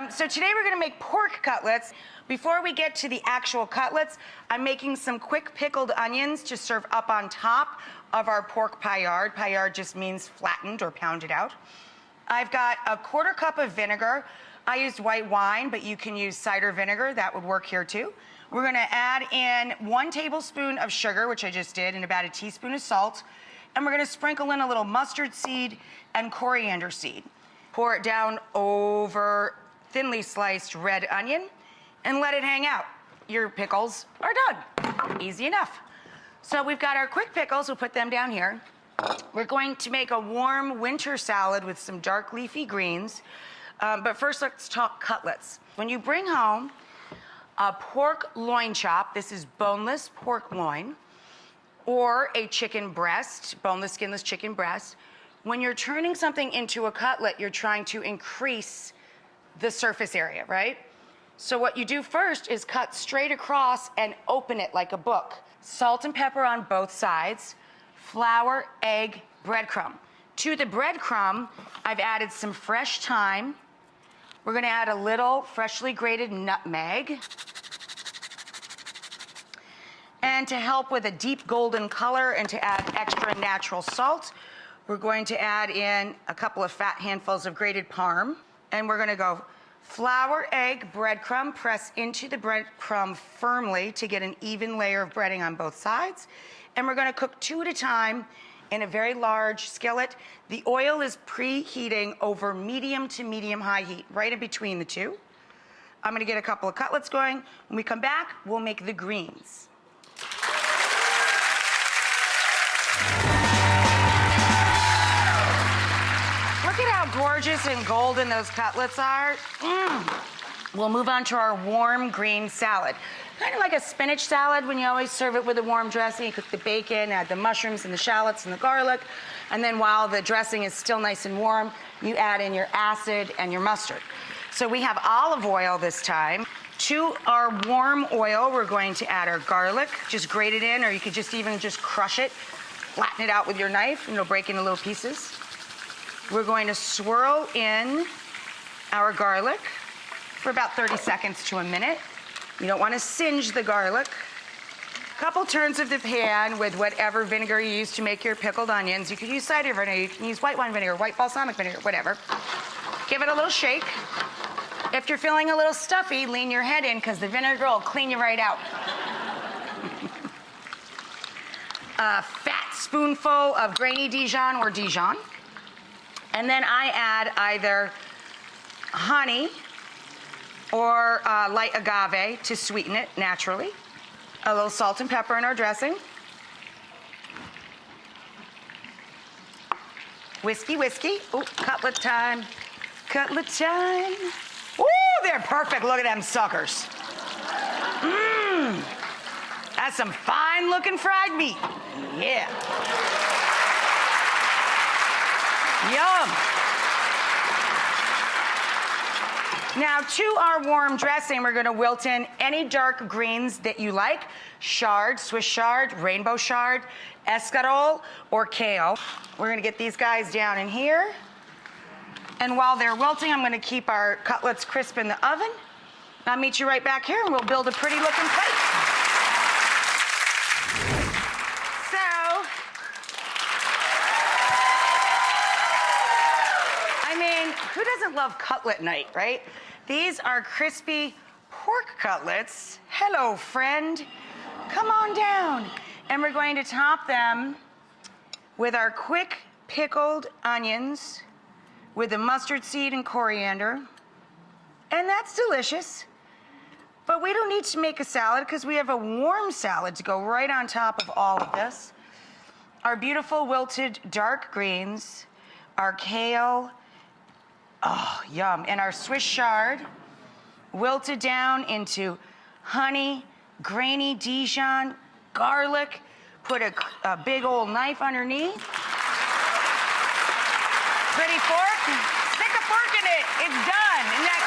So today we're gonna make pork cutlets. Before we get to the actual cutlets, I'm making some quick pickled onions to serve up on top of our pork Paillard. Paillard just means flattened or pounded out. I've got a 1/4 cup of vinegar. I used white wine, but you can use cider vinegar. That would work here too. We're gonna add in 1 tablespoon of sugar, which I just did, and about a teaspoon of salt. And we're gonna sprinkle in a little mustard seed and coriander seed. Pour it down over thinly sliced red onion and let it hang out. Your pickles are done. Easy enough. So we've got our quick pickles. We'll put them down here. We're going to make a warm winter salad with some dark leafy greens. But first, let's talk cutlets. When you bring home a pork loin chop, this is boneless pork loin, or a chicken breast, boneless, skinless chicken breast. When you're turning something into a cutlet, you're trying to increase the surface area, right? So what you do first is cut straight across and open it like a book. Salt and pepper on both sides, flour, egg, breadcrumb. To the breadcrumb, I've added some fresh thyme. We're gonna add a little freshly grated nutmeg. And to help with a deep golden color and to add extra natural salt, we're going to add in a couple of fat handfuls of grated parm. And we're gonna go flour, egg, breadcrumb, press into the breadcrumb firmly to get an even layer of breading on both sides. And we're gonna cook 2 at a time in a very large skillet. The oil is preheating over medium to medium high heat, right in between the two. I'm gonna get a couple of cutlets going. When we come back, we'll make the greens. Look at how gorgeous and golden those cutlets are. We'll move on to our warm green salad. Kind of like a spinach salad when you always serve it with a warm dressing. You cook the bacon, add the mushrooms and the shallots and the garlic, and then while the dressing is still nice and warm, you add in your acid and your mustard. So we have olive oil this time. To our warm oil, we're going to add our garlic. Just grate it in, or you could just even just crush it, flatten it out with your knife, and it'll break into little pieces. We're going to swirl in our garlic for about 30 seconds to a minute. You don't want to singe the garlic. Couple turns of the pan with whatever vinegar you use to make your pickled onions. You can use cider vinegar, you can use white wine vinegar, white balsamic vinegar, whatever. Give it a little shake. If you're feeling a little stuffy, lean your head in because the vinegar will clean you right out. A fat spoonful of grainy Dijon or Dijon. And then I add either honey or light agave to sweeten it naturally. A little salt and pepper in our dressing. Whiskey, whiskey. Ooh, cutlet time. Cutlet time. Ooh, they're perfect. Look at them suckers. That's some fine looking fried meat. Yeah. Yum. Now, to our warm dressing, we're gonna wilt in any dark greens that you like. Chard, Swiss chard, rainbow chard, escarole, or kale. We're gonna get these guys down in here. And while they're wilting, I'm gonna keep our cutlets crisp in the oven. I'll meet you right back here and we'll build a pretty looking plate. Who doesn't love cutlet night, right? These are crispy pork cutlets. Hello, friend. Come on down. And we're going to top them with our quick pickled onions with the mustard seed and coriander. And that's delicious. But we don't need to make a salad because we have a warm salad to go right on top of all of this. Our beautiful wilted dark greens, our kale, oh, yum. And our Swiss chard, wilted down into honey, grainy Dijon, garlic, put a big old knife underneath. Pretty fork, stick a fork in it, it's done. Isn't that